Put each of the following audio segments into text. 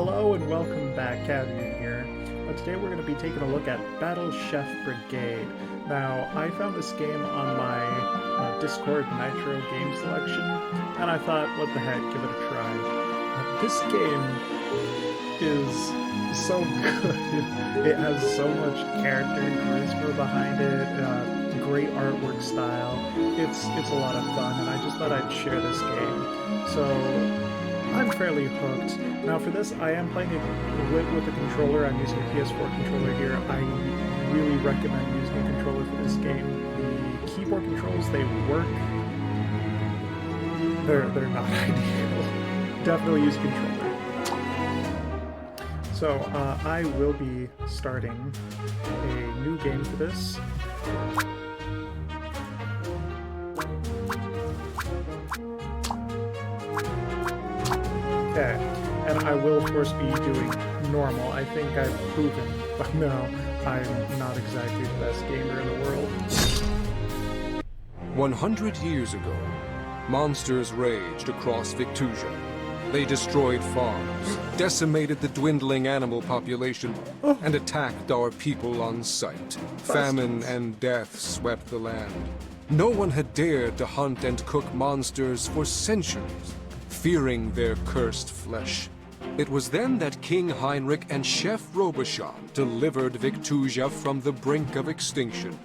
Hello and welcome back, Kabiern here. Today we're going to be taking a look at Battle Chef Brigade. Now, I found this game on my Discord Nitro game selection, and I thought, what the heck, give it a try. This game is so good. It has so much character and charisma behind it, great artwork style. It's a lot of fun, and I just thought I'd share this game. So, I'm fairly hooked. Now for this, I am playing it with a controller. I'm using a PS4 controller here. I really recommend using a controller for this game. The keyboard controls, they work. They're not ideal. Definitely use a controller. So I will be starting a new game for this. Okay, and I will of course be doing normal. I think I've proven by now I'm not exactly the best gamer in the world. 100 years ago, monsters raged across Victusia. They destroyed farms, decimated the dwindling animal population, and attacked our people on sight. Famine and death swept the land. No one had dared to hunt and cook monsters for centuries, fearing their cursed flesh. It was then that King Heinrich and Chef Robichon delivered Victusia from the brink of extinction.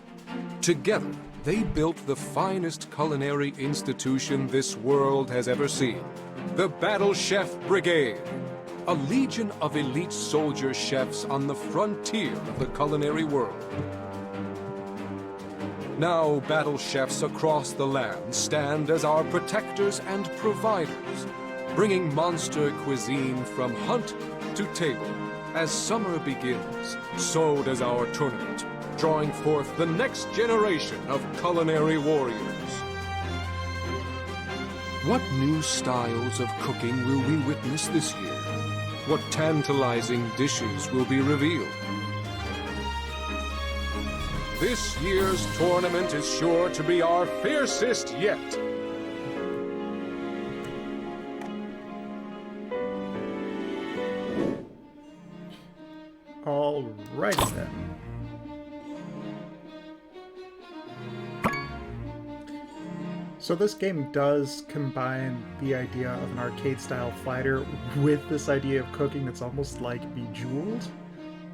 Together, they built the finest culinary institution this world has ever seen, the Battle Chef Brigade, a legion of elite soldier chefs on the frontier of the culinary world. Now, battle chefs across the land stand as our protectors and providers, bringing monster cuisine from hunt to table. As summer begins, so does our tournament, drawing forth the next generation of culinary warriors. What new styles of cooking will we witness this year? What tantalizing dishes will be revealed? This year's tournament is sure to be our fiercest yet. Alrighty then. So this game does combine the idea of an arcade-style fighter with this idea of cooking that's almost like Bejeweled.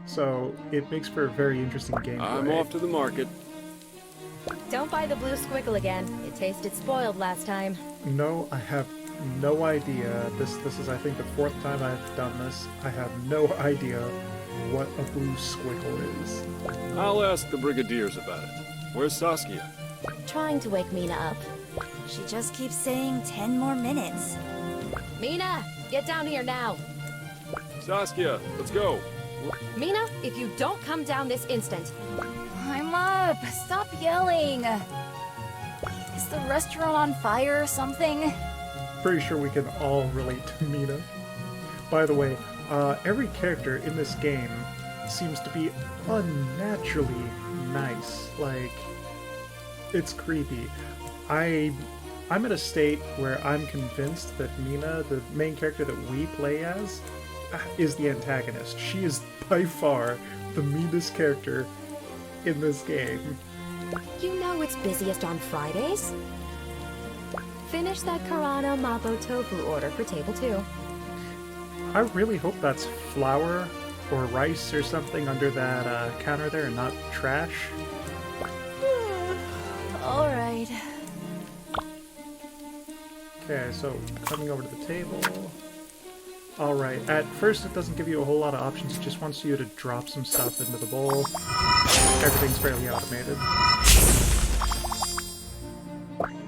So it makes for a very interesting gameplay. I'm off to the market. Don't buy the blue squiggle again. It tasted spoiled last time. No, I have no idea. This is, I think, the fourth time I've done this. I have no idea what a blue squiggle is. I'll ask the Brigadiers about it. Where's Saskia? Trying to wake Mina up. She just keeps saying 10 more minutes. Mina, get down here now. Saskia, let's go. Mina, if you don't come down this instant. I'm up. Stop yelling. Is the restaurant on fire or something? Pretty sure we can all relate to Mina. By the way, every character in this game seems to be unnaturally nice. Like, it's creepy. I'm at a state where I'm convinced that Mina, the main character that we play as, is the antagonist. She is by far the meanest character in this game. You know it's busiest on Fridays. Finish that Karana Mapo Tofu order for table 2. I really hope that's flour or rice or something under that counter there and not trash. All right. Okay, so coming over to the table. Alright, at first it doesn't give you a whole lot of options, it just wants you to drop some stuff into the bowl. Everything's fairly automated.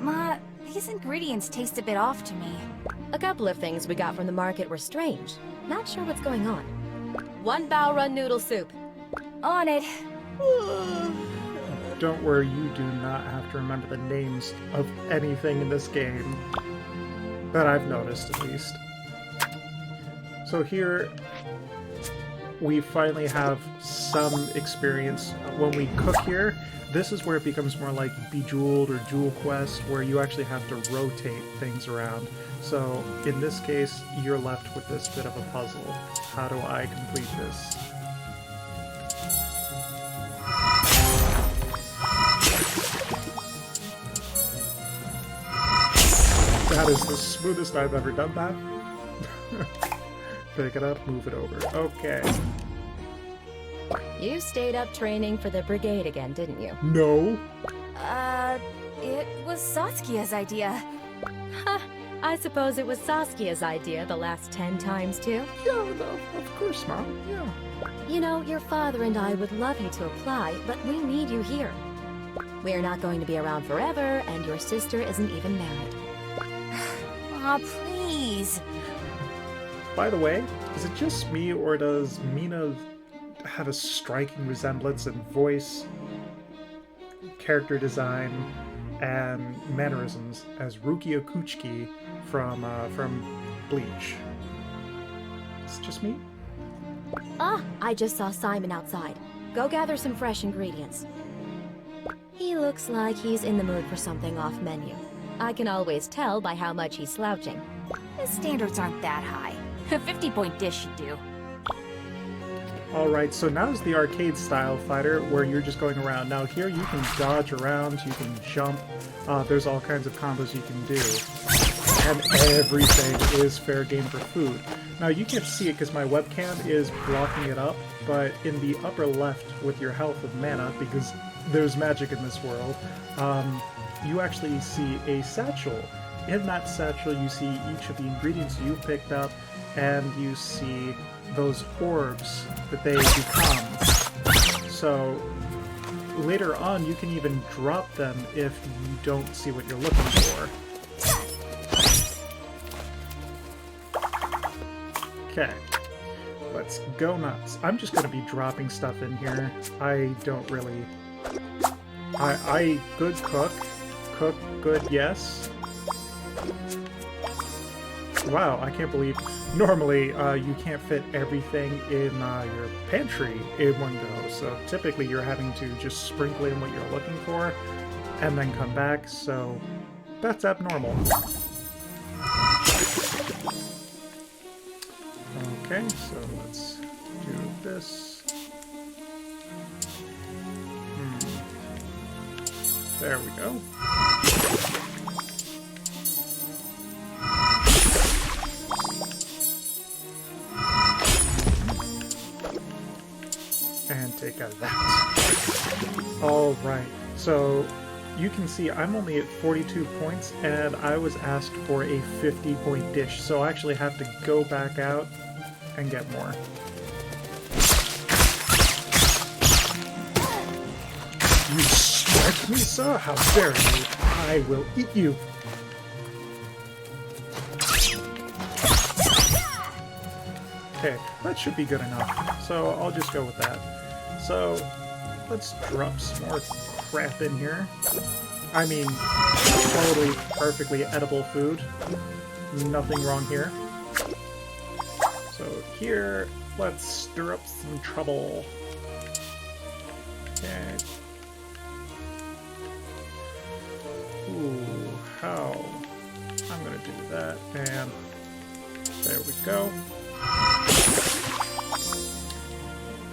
Ma, these ingredients taste a bit off to me. A couple of things we got from the market were strange. Not sure what's going on. 1 bao run noodle soup. On it. Don't worry, you do not have to remember the names of anything in this game. That I've noticed, at least. So here, we finally have some experience. When we cook here, this is where it becomes more like Bejeweled or Jewel Quest, where you actually have to rotate things around. So in this case, you're left with this bit of a puzzle. How do I complete this? That is the smoothest I've ever done that. Pick it up, move it over. Okay. You stayed up training for the brigade again, didn't you? No. It was Saskia's idea. Ha! I suppose it was Saskia's idea the last 10 times, too. Yeah, no, of course, Mom. Yeah. You know, your father and I would love you to apply, but we need you here. We're not going to be around forever, and your sister isn't even married. Aw, please. By the way, is it just me, or does Mina have a striking resemblance in voice, character design, and mannerisms as Rukia Kuchiki from Bleach? Is it just me? Ah, I just saw Simon outside. Go gather some fresh ingredients. He looks like he's in the mood for something off menu. I can always tell by how much he's slouching. His standards aren't that high. A 50-point dish should do. Alright, so now's the arcade style fighter where you're just going around. Now here you can dodge around, you can jump, there's all kinds of combos you can do. And everything is fair game for food. Now you can't see it because my webcam is blocking it up, but in the upper left with your health of mana, because there's magic in this world, you actually see a satchel. In that satchel you see each of the ingredients you've picked up, and you see those orbs that they become. So later on you can even drop them if you don't see what you're looking for. Okay, let's go nuts. I'm just going to be dropping stuff in here. I don't really... I good cook. Cook good, yes. Wow, I can't believe... Normally, you can't fit everything in your pantry in one go, so typically you're having to just sprinkle in what you're looking for, and then come back, so that's abnormal. Okay, so let's do this. There we go. And take out of that. Alright, so you can see I'm only at 42 points, and I was asked for a 50-point dish, so I actually have to go back out and get more. You strike me, sir? How dare you! I will eat you! Okay, that should be good enough. So I'll just go with that. So let's drop some more crap in here. I mean, totally perfectly edible food. Nothing wrong here. So here, let's stir up some trouble. Okay. Ooh, how? I'm gonna do that, and there we go.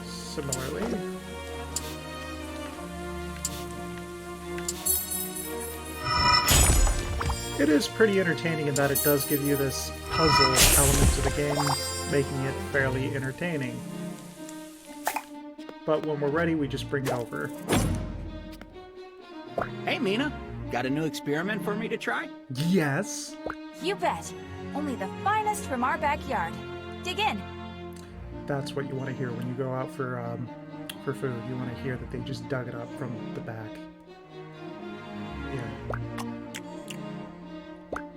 Similarly, it is pretty entertaining in that it does give you this puzzle element to the game, making it fairly entertaining. But when we're ready, we just bring it over. Hey, Mina. Got a new experiment for me to try? Yes! You bet. Only the finest from our backyard. Dig in. That's what you want to hear when you go out for food. You want to hear that they just dug it up from the back. Yeah.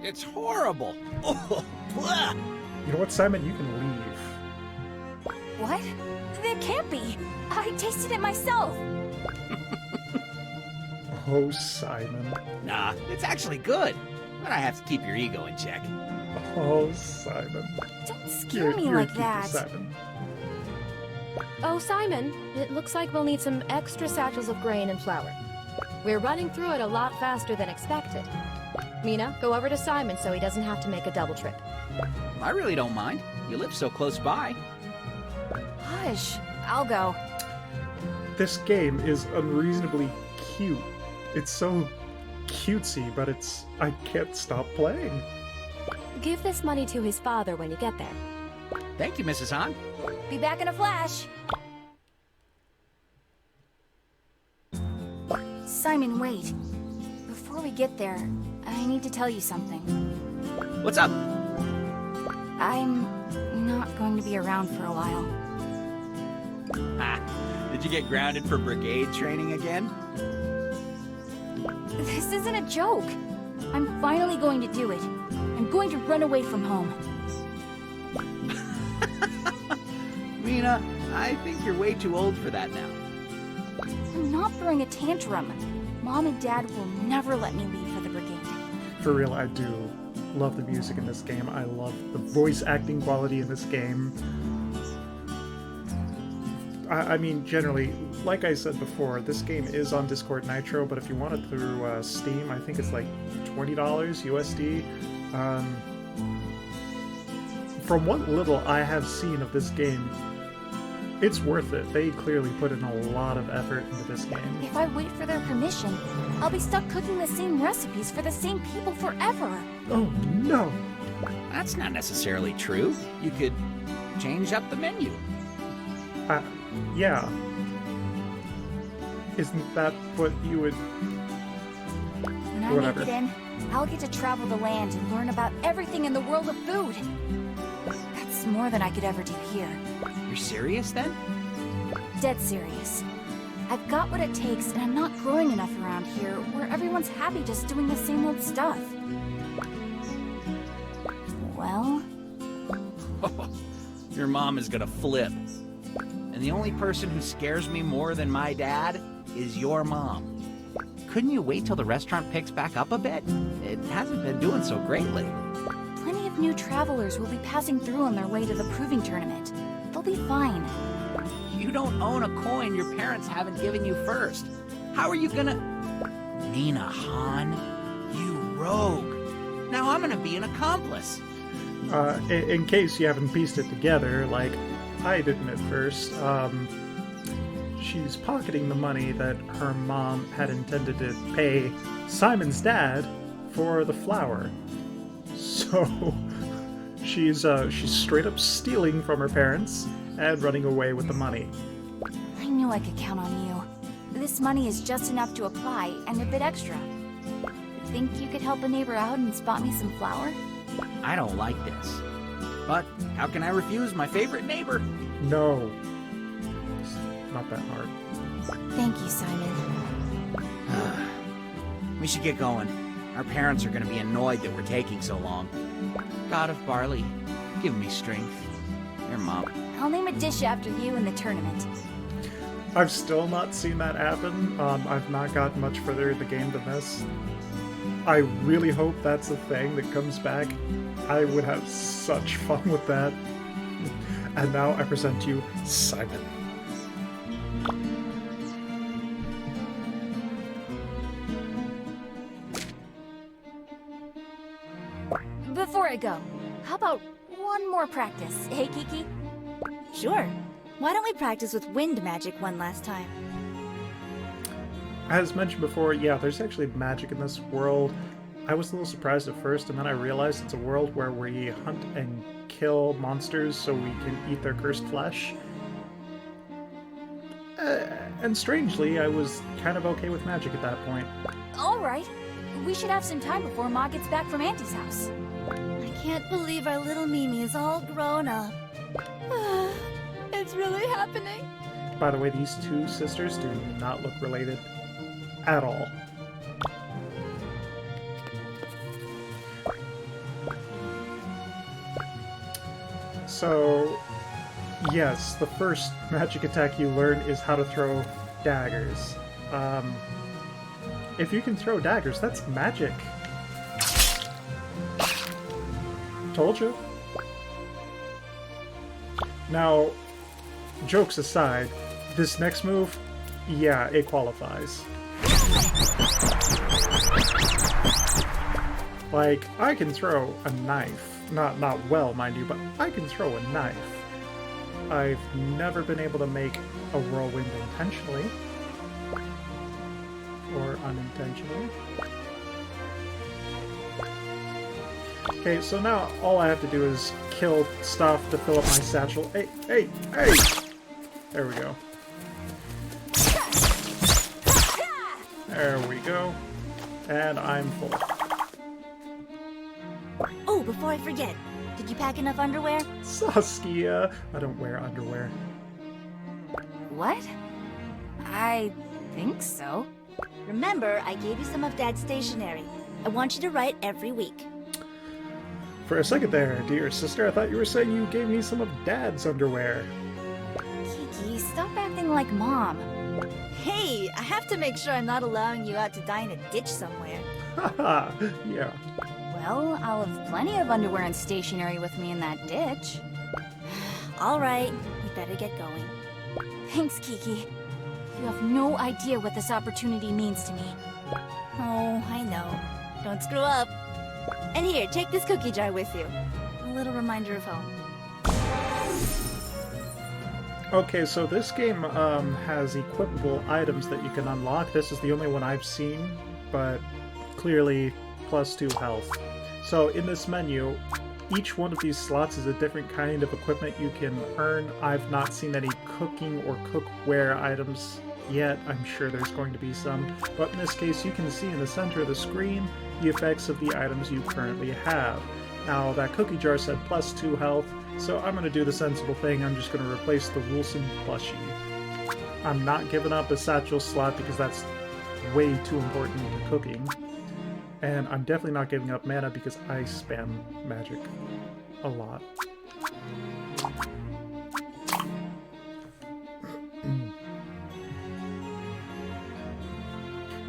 It's horrible. Oh, blah. You know what, Simon? You can leave. What? That can't be. I tasted it myself. Oh, Simon. Nah, it's actually good. But I have to keep your ego in check. Oh, Simon. Don't scare me like that. Simon. Oh, Simon, it looks like we'll need some extra satchels of grain and flour. We're running through it a lot faster than expected. Mina, go over to Simon so he doesn't have to make a double trip. I really don't mind. You live so close by. Hush. I'll go. This game is unreasonably cute. It's so cutesy, but I can't stop playing. Give this money to his father when you get there. Thank you, Mrs. Han. Be back in a flash. Simon, wait. Before we get there, I need to tell you something. What's up? I'm not going to be around for a while. Ha! Did you get grounded for brigade training again? This isn't a joke. I'm finally going to do it. I'm going to run away from home. Mina, I think you're way too old for that now. I'm not throwing a tantrum. Mom and Dad will never let me leave for the brigade. For real, I do love the music in this game. I love the voice acting quality in this game. I mean, generally, like I said before, this game is on Discord Nitro, but if you want it through Steam, I think it's like $20 USD. From what little I have seen of this game, it's worth it. They clearly put in a lot of effort into this game. If I wait for their permission, I'll be stuck cooking the same recipes for the same people forever. Oh no! That's not necessarily true. You could change up the menu. Yeah. Isn't that what you would... When I Whatever. make it in, I'll get to travel the land and learn about everything in the world of food. That's more than I could ever do here. You're serious then? Dead serious. I've got what it takes, and I'm not growing enough around here where everyone's happy just doing the same old stuff. Well, Your mom is gonna flip. And the only person who scares me more than my dad is your mom. Couldn't you wait till the restaurant picks back up a bit? It hasn't been doing so great lately. plenty of new travelers will be passing through on their way to the proving tournament. They'll be fine. You don't own a coin your parents haven't given you first. How are you gonna... Mina Han, you rogue. Now I'm gonna be an accomplice. In case you haven't pieced it together, like I didn't at first, she's pocketing the money that her mom had intended to pay Simon's dad for the flour. So she's straight up stealing from her parents and running away with the money. I knew I could count on you. This money is just enough to apply, and a bit extra. Think you could help a neighbor out and spot me some flour? I don't like this. But how can I refuse my favorite neighbor? No. It's not that hard. Thank you, Simon. We should get going. Our parents are going to be annoyed that we're taking so long. God of barley, give me strength. Your mom. I'll name a dish after you in the tournament. I've still not seen that happen. I've not gotten much further in the game than this. I really hope that's a thing that comes back. I would have such fun with that. And now I present to you Simon. Before I go, how about one more practice, hey Kiki? Sure. Why don't we practice with wind magic one last time? As mentioned before, yeah, there's actually magic in this world. I was a little surprised at first, and then I realized it's a world where we hunt and kill monsters so we can eat their cursed flesh. And strangely, I was kind of okay with magic at that point. Alright, we should have some time before Ma gets back from Auntie's house. I can't believe our little Mimi is all grown up. It's really happening. By the way, these two sisters do not look related at all. So, yes, the first magic attack you learn is how to throw daggers. If you can throw daggers, that's magic. Told you. Now, jokes aside, this next move, yeah, it qualifies. Like, I can throw a knife. Not well, mind you, but I can throw a knife. I've never been able to make a whirlwind intentionally. Or unintentionally. Okay, so now all I have to do is kill stuff to fill up my satchel. Hey, hey, hey! There we go. There we go. And I'm full. Oh, before I forget, did you pack enough underwear? Saskia! I don't wear underwear. What? I think so. Remember, I gave you some of Dad's stationery. I want you to write every week. For a second there, dear sister, I thought you were saying you gave me some of Dad's underwear. Kiki, stop acting like Mom. Hey, I have to make sure I'm not allowing you out to die in a ditch somewhere. Haha, yeah. Well, I'll have plenty of underwear and stationery with me in that ditch. All right, you better get going. Thanks, Kiki. You have no idea what this opportunity means to me. Oh, I know. Don't screw up. And here, take this cookie jar with you. A little reminder of home. Okay, so this game has equipable items that you can unlock. This is the only one I've seen, but clearly +2 health. So in this menu, each one of these slots is a different kind of equipment you can earn. I've not seen any cooking or cookware items yet. I'm sure there's going to be some. But in this case, you can see in the center of the screen the effects of the items you currently have. Now, that cookie jar said +2 health, so I'm going to do the sensible thing. I'm just going to replace the Wilson plushie. I'm not giving up a satchel slot because that's way too important to cooking. And I'm definitely not giving up mana because I spam magic a lot.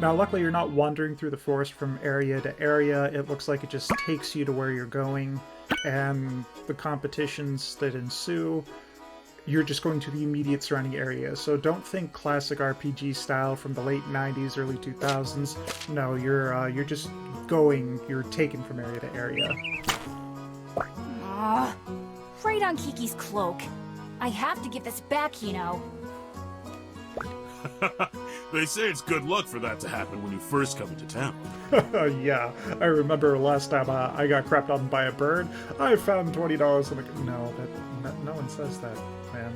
Now, luckily you're not wandering through the forest from area to area. It looks like it just takes you to where you're going, and the competitions that ensue, you're just going to the immediate surrounding area. So don't think classic RPG style from the late 90s, early 2000s. No, you're just going, you're taken from area to area. Right on Kiki's cloak. I have to give this back, you know. They say it's good luck for that to happen when you first come into town. Yeah, I remember last time I got crapped on by a bird. I found $20 in the... No, no one says that, man.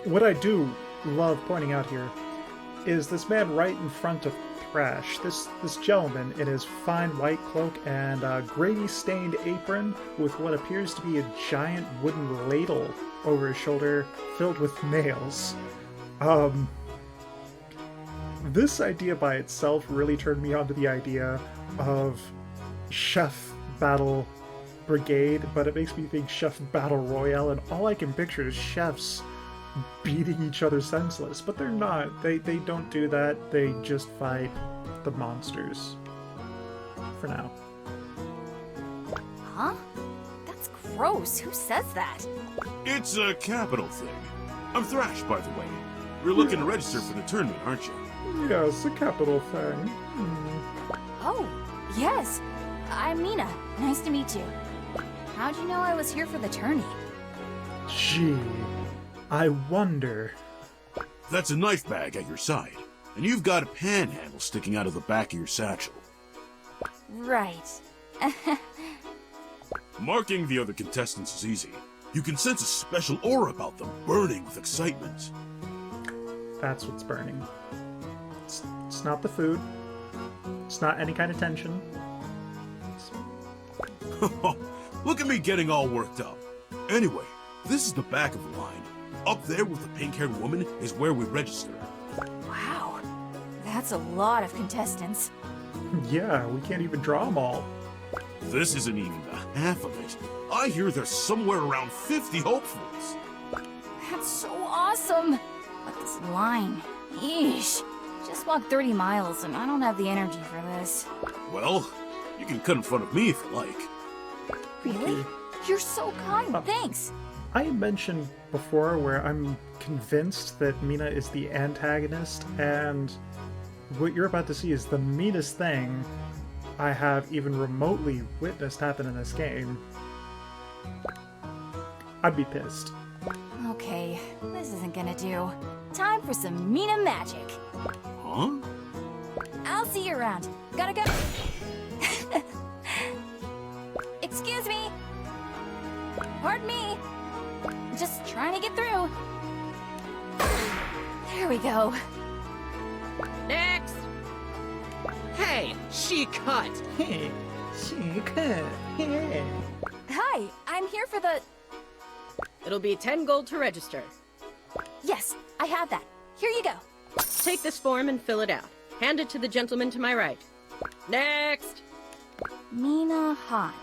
What I do love pointing out here is this man right in front of Thrash. This gentleman in his fine white cloak and gravy-stained apron with what appears to be a giant wooden ladle over his shoulder filled with nails. This idea by itself really turned me on to the idea of Chef Battle Brigade, but it makes me think Chef Battle Royale, and all I can picture is chefs beating each other senseless, but they're not. They don't do that. They just fight the monsters. For now. Huh? That's gross. Who says that? It's a capital thing. I'm Thrash, by the way. You're looking to register for the tournament, aren't you? Yes, a capital thing. Oh, yes. I'm Mina. Nice to meet you. How'd you know I was here for the tourney? Gee, I wonder. That's a knife bag at your side, and you've got a panhandle sticking out of the back of your satchel. Right. Marking the other contestants is easy. You can sense a special aura about them, burning with excitement. That's what's burning. It's not the food. It's not any kind of tension. Look at me getting all worked up. Anyway, this is the back of the line. Up there with the pink-haired woman is where we register. Wow. That's a lot of contestants. Yeah, we can't even draw them all. This isn't even the half of it. I hear there's somewhere around 50 hopefuls. That's so awesome. But this line, yeesh. Just walked 30 miles and I don't have the energy for this. Well, you can cut in front of me if you like. Really? You're so kind, thanks. I mentioned before where I'm convinced that Mina is the antagonist, and what you're about to see is the meanest thing I have even remotely witnessed happen in this game. I'd be pissed. Okay, this isn't gonna do. Time for some Mina magic. Huh? I'll see you around. Gotta go. Excuse me. Pardon me. Just trying to get through. There we go. Next! Hey, she cut! Hey, she could. Yeah. Hi, I'm here for the... It'll be 10 gold to register. Yes, I have that. Here you go. Take this form and fill it out. Hand it to the gentleman to my right. Next! Mina Han,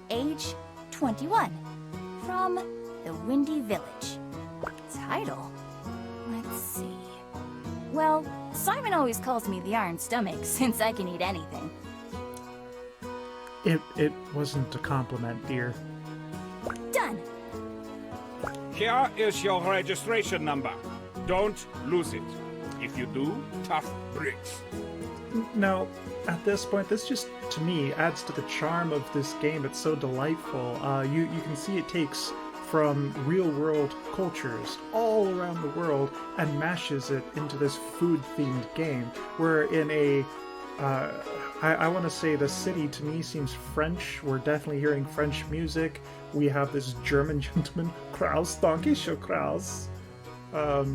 age 21, from the Windy Village. Title? Let's see. Well, Simon always calls me the Iron Stomach since I can eat anything. It wasn't a compliment, dear. Done. Here is your registration number. Don't lose it. If you do, tough bricks. Now, at this point, this just, to me, adds to the charm of this game. It's so delightful. You can see it takes from real-world cultures all around the world and mashes it into this food-themed game. Where in a... I want to say the city, to me, seems French. We're definitely hearing French music. We have this German gentleman, Kraus, Donkey Show Kraus. I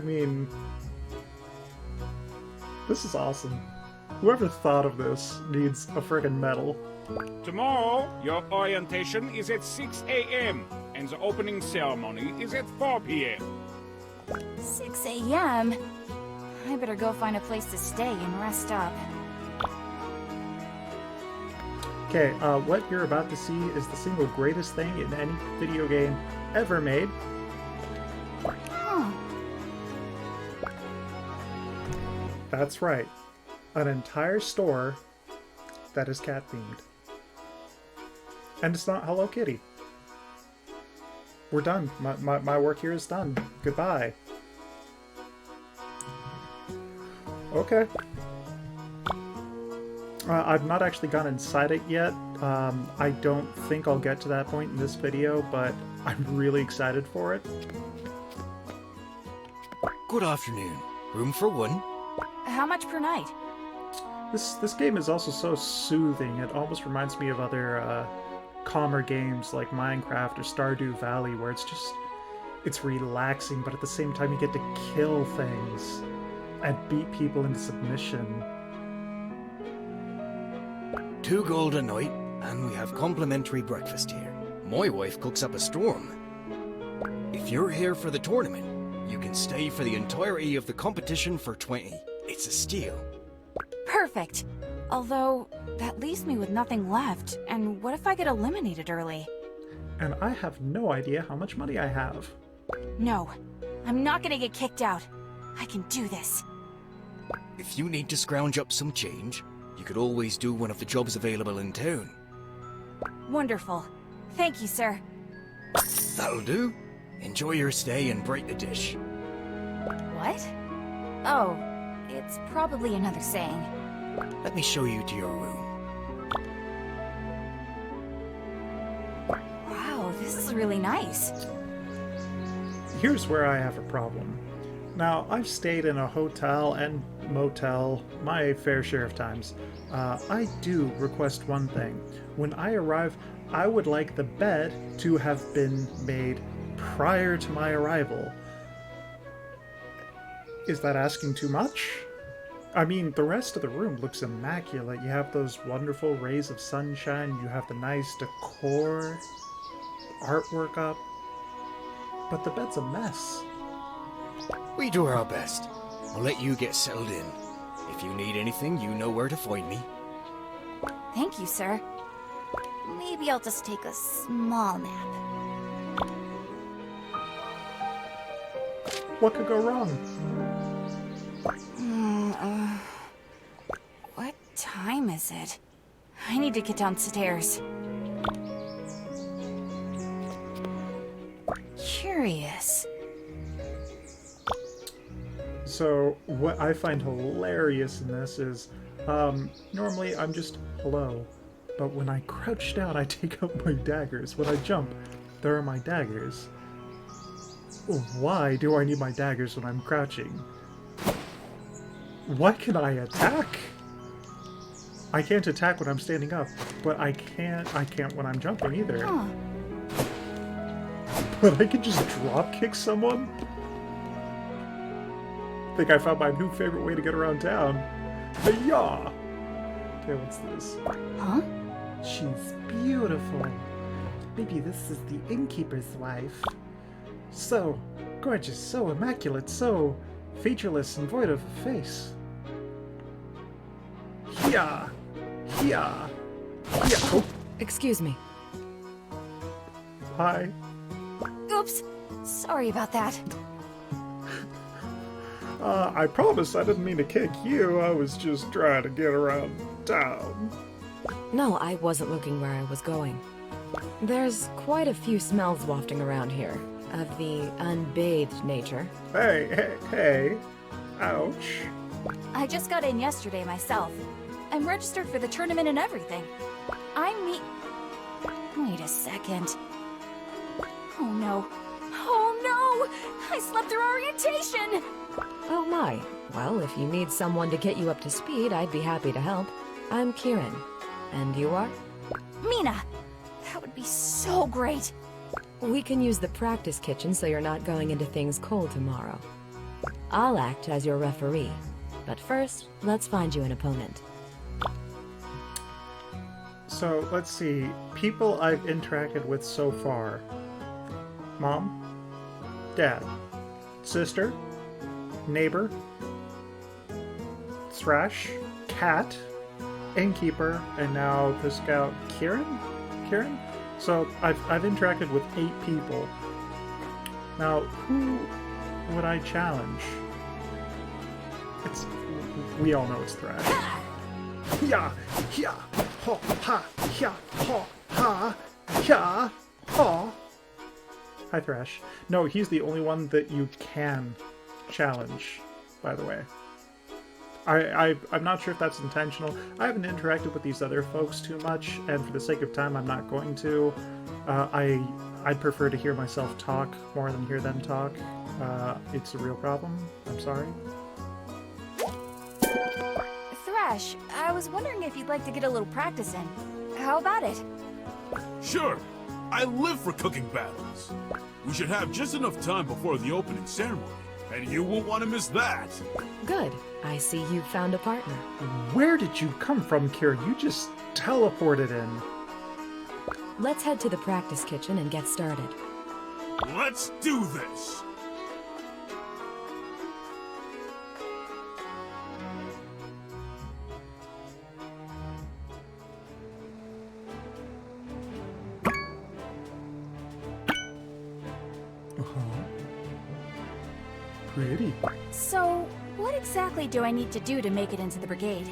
mean... This is awesome. Whoever thought of this needs a friggin' medal. Tomorrow, your orientation is at 6 a.m. and the opening ceremony is at 4 p.m. 6 a.m.? I better go find a place to stay and rest up. Okay, what you're about to see is the single greatest thing in any video game ever made. Huh. That's right. An entire store that is cat-themed. And it's not Hello Kitty. We're done. My work here is done. Goodbye. Okay. I've not actually gone inside it yet. I don't think I'll get to that point in this video, but I'm really excited for it. Good afternoon. Room for one? How much per night? This game is also so soothing. It almost reminds me of other calmer games like Minecraft or Stardew Valley, where it's relaxing, but at the same time you get to kill things and beat people into submission. 2 gold a night, and we have complimentary breakfast here. My wife cooks up a storm. If you're here for the tournament, you can stay for the entirety of the competition for 20. It's a steal. Perfect. Although, that leaves me with nothing left, and what if I get eliminated early? And I have no idea how much money I have. No, I'm not gonna get kicked out. I can do this. If you need to scrounge up some change, you could always do one of the jobs available in town. Wonderful. Thank you, sir. That'll do. Enjoy your stay and break the dish. What? Oh, it's probably another saying. Let me show you to your room. Wow, this is really nice. Here's where I have a problem. Now, I've stayed in a hotel and motel my fair share of times. I do request one thing. When I arrive, I would like the bed to have been made prior to my arrival. Is that asking too much? I mean, the rest of the room looks immaculate. You have those wonderful rays of sunshine, you have the nice decor, artwork up, but the bed's a mess. We do our best. I'll let you get settled in. If you need anything, you know where to find me. Thank you, sir. Maybe I'll just take a small nap. What could go wrong? What time is it? I need to get downstairs. curious. So, what I find hilarious in this is, normally I'm just hello, but when I crouch down, I take out my daggers. When I jump, there are my daggers. Why do I need my daggers when I'm crouching? Why can I attack? I can't attack when I'm standing up, but I can't when I'm jumping either. Huh. But I can just drop kick someone? I think I found my new favorite way to get around town. Hey-ya! Okay, what's this? Huh? She's beautiful. Maybe this is the innkeeper's wife. So gorgeous, so immaculate, so featureless and void of a face. Hiya! Hiya! Hiya! Oh, Excuse me. hi. Oops. Sorry about that. I promise I didn't mean to kick you. I was just trying to get around town. No, I wasn't looking where I was going. There's quite a few smells wafting around here, of the unbathed nature. Hey. Ouch. I just got in yesterday myself. I'm registered for the tournament and everything. Wait a second. Oh no. Oh no! I slept through orientation! Oh my. Well, if you need someone to get you up to speed, I'd be happy to help. I'm Kieran. And you are? Mina! That would be so great! We can use the practice kitchen so you're not going into things cold tomorrow. I'll act as your referee. But first, let's find you an opponent. So, let's see. People I've interacted with so far. Mom, Dad, sister, neighbor, Thrash, cat, innkeeper, and now the scout Kieran? So I've interacted with 8 people. Now, who would I challenge? We all know it's Thrash. Yeah, ho, ha, ha. Hi, Thrash. No, he's the only one that you can challenge, by the way. I'm not sure if that's intentional. I haven't interacted with these other folks too much, and for the sake of time, I'm not going to. I'd prefer to hear myself talk more than hear them talk. It's a real problem. I'm sorry. Thrash, I was wondering if you'd like to get a little practice in. How about it? Sure. I live for cooking battles. We should have just enough time before the opening ceremony, and you won't want to miss that. Good. I see you've found a partner. Where did you come from, Kira? You just teleported in. Let's head to the practice kitchen and get started. Let's do this! Pretty. So, what exactly do I need to do to make it into the brigade?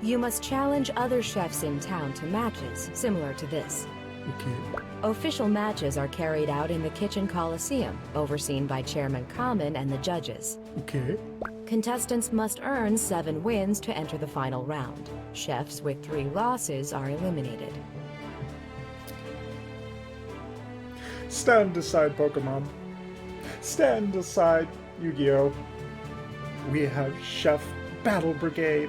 You must challenge other chefs in town to matches similar to this. Okay. Official matches are carried out in the Kitchen Coliseum, overseen by Chairman Common and the judges. Okay. Contestants must earn 7 wins to enter the final round. Chefs with 3 losses are eliminated. Stand aside, Pokemon. Stand aside, Yu-Gi-Oh! We have Chef Battle Brigade.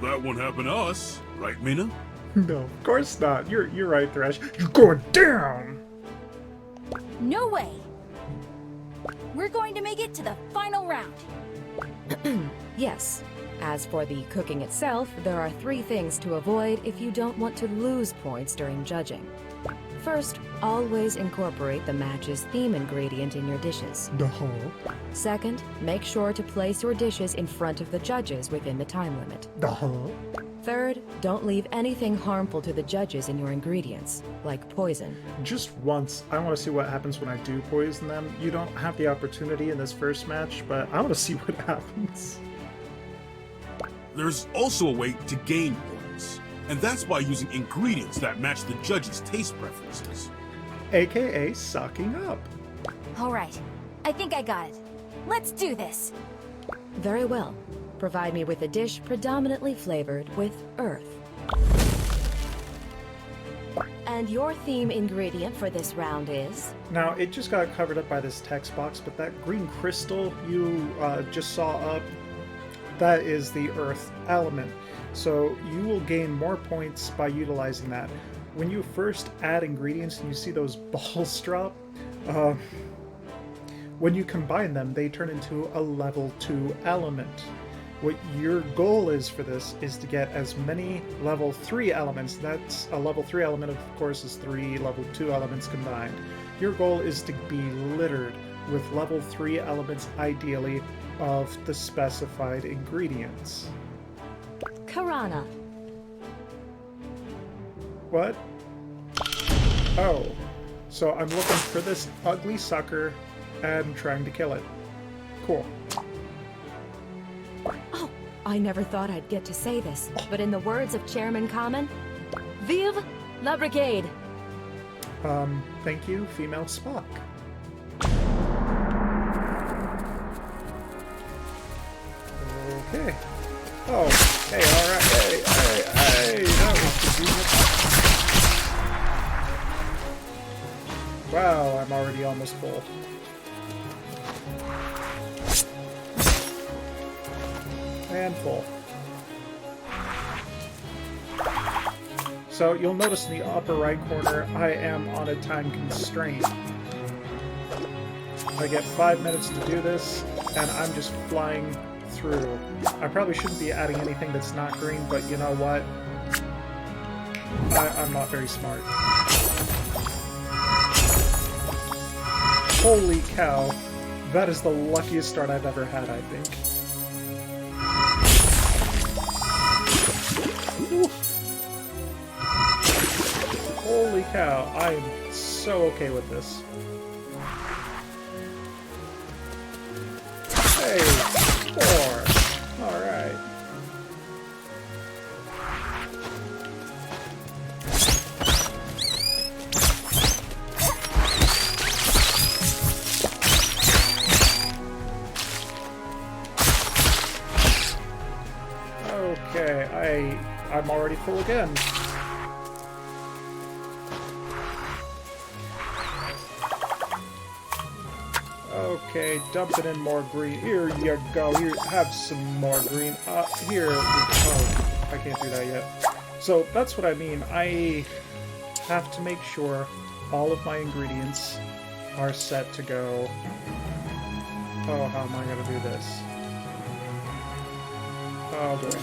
Well, that won't happen to us, right, Mina? No, of course not. You're right, Thrash. You're going down! No way! We're going to make it to the final round. Yes. As for the cooking itself, there are 3 things to avoid if you don't want to lose points during judging. First, always incorporate the match's theme ingredient in your dishes. Second, make sure to place your dishes in front of the judges within the time limit. Third, don't leave anything harmful to the judges in your ingredients, like poison. Just once, I want to see what happens when I do poison them. You don't have the opportunity in this first match, but I want to see what happens. There's also a way to gain points, and that's by using ingredients that match the judges' taste preferences. aka sucking up. All right. I think I got it. Let's do this. Very well. Provide me with a dish predominantly flavored with earth. And your theme ingredient for this round is? Now, it just got covered up by this text box, but that green crystal you just saw up, that is the earth element. So you will gain more points by utilizing that. When you first add ingredients and you see those balls drop, when you combine them, they turn into a level 2 element. What your goal is for this is to get as many level 3 elements. That's a level 3 element, of course, is 3 level 2 elements combined. Your goal is to be littered with level 3 elements, ideally, of the specified ingredients. Karana. What? Oh. So I'm looking for this ugly sucker and trying to kill it. Cool. Oh, I never thought I'd get to say this, but in the words of Chairman Common, Vive la Brigade! Thank you, female Spock. Okay. Oh, hey, alright, hey, that was convenient. Wow, I'm already almost full. And full. So you'll notice in the upper right corner, I am on a time constraint. I get 5 minutes to do this, and I'm just flying through. I probably shouldn't be adding anything that's not green, but you know what? I'm not very smart. Holy cow. That is the luckiest start I've ever had, I think. Ooh. Holy cow, I am so okay with this. Hey, 4. Alright. Okay, I'm already full again. Okay, dumping in more green. Here you go. Here, have some more green. Here. Oh, I can't do that yet. So that's what I mean. I have to make sure all of my ingredients are set to go. Oh, how am I going to do this? Oh boy.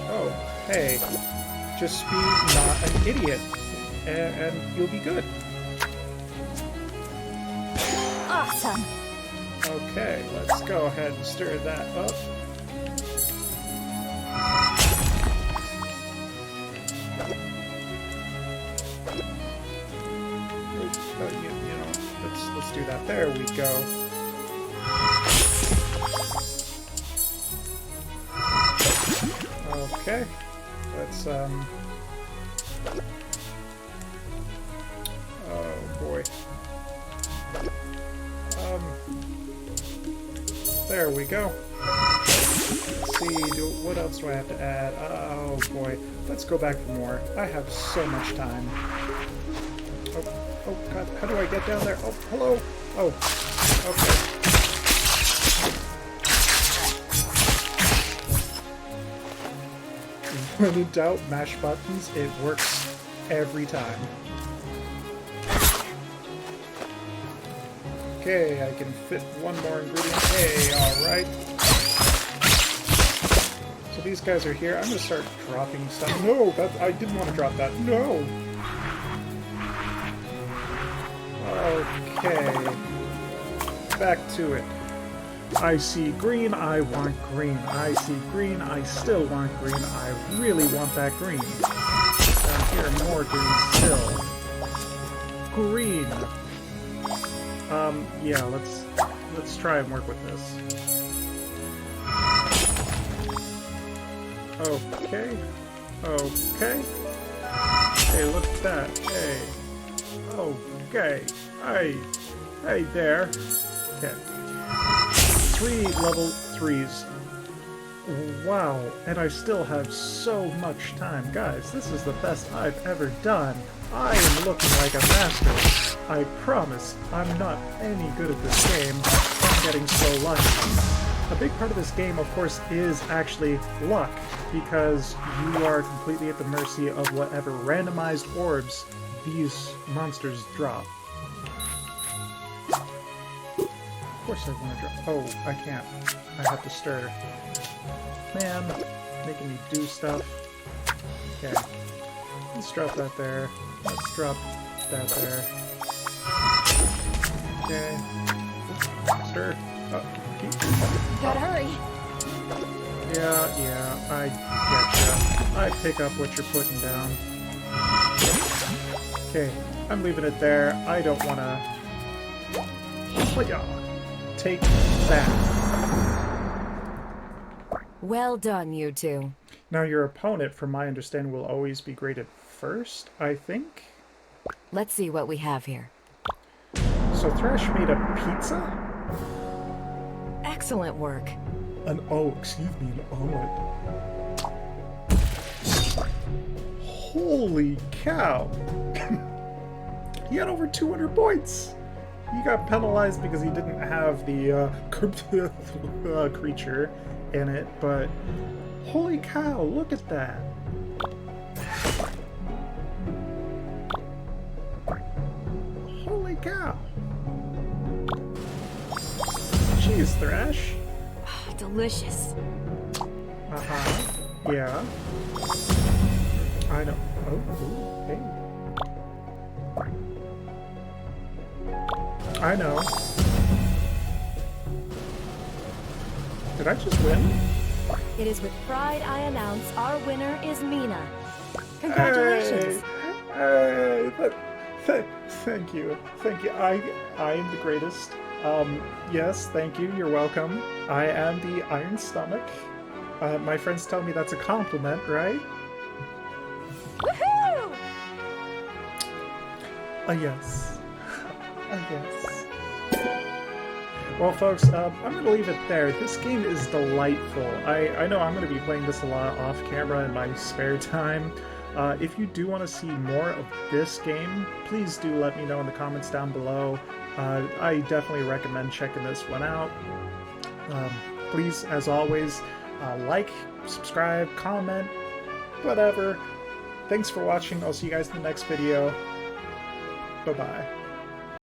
Oh, hey. Just be not an idiot, and you'll be good. Awesome. Okay, let's go ahead and stir that up. You know, let's do that. There we go. Okay, let's oh boy. There we go. Let's see, what else do I have to add? Oh boy, let's go back for more. I have so much time. Oh god, how do I get down there? Oh, hello? Oh, okay. When in doubt, mash buttons, it works every time. Okay, I can fit one more ingredient. Hey, alright. So these guys are here. I'm gonna start dropping stuff. No, I didn't want to drop that. No! Okay. Back to it. I see green, I want green. I see green, I still want green. I really want that green. Down here, more green still. Green. Yeah, let's try and work with this. Okay. Okay. Hey, look at that. Hey. Oh, Okay. Hey there. Okay. 3 level 3s. Wow, and I still have so much time. Guys, this is the best I've ever done. I am looking like a master. I promise I'm not any good at this game. I'm getting so lucky. A big part of this game, of course, is actually luck, because you are completely at the mercy of whatever randomized orbs these monsters drop. Of course I want to drop. Oh, I can't. I have to stir. Man, making me do stuff. Okay. Let's drop that there. Let's drop that there. Okay. Stir. Oh, keep. Gotta hurry. Yeah, I getcha. I pick up what you're putting down. Okay, I'm leaving it there. I don't wanna... But yeah, take that. Well done, you two. Now your opponent, from my understanding, will always be graded first, I think? Let's see what we have here. So Thresh made a pizza? Excellent work. Excuse me, an omelet. Holy cow! He had over 200 points! He got penalized because he didn't have the creature in it, but holy cow, look at that! Holy cow! Jeez, Thresh. Delicious. Uh-huh. Yeah. I know. Oh, hey. I know. Did I just win? It is with pride I announce our winner is Mina. Congratulations. Hey, thank you. Thank you. I am the greatest. Yes, thank you. You're welcome. I am the Iron Stomach. My friends tell me that's a compliment, right? Woohoo! Yes. Yes. Well, folks, I'm going to leave it there. This game is delightful. I know I'm going to be playing this a lot off camera in my spare time. If you do want to see more of this game, please do let me know in the comments down below. I definitely recommend checking this one out. Please, as always, like, subscribe, comment, whatever. Thanks for watching. I'll see you guys in the next video. Bye-bye.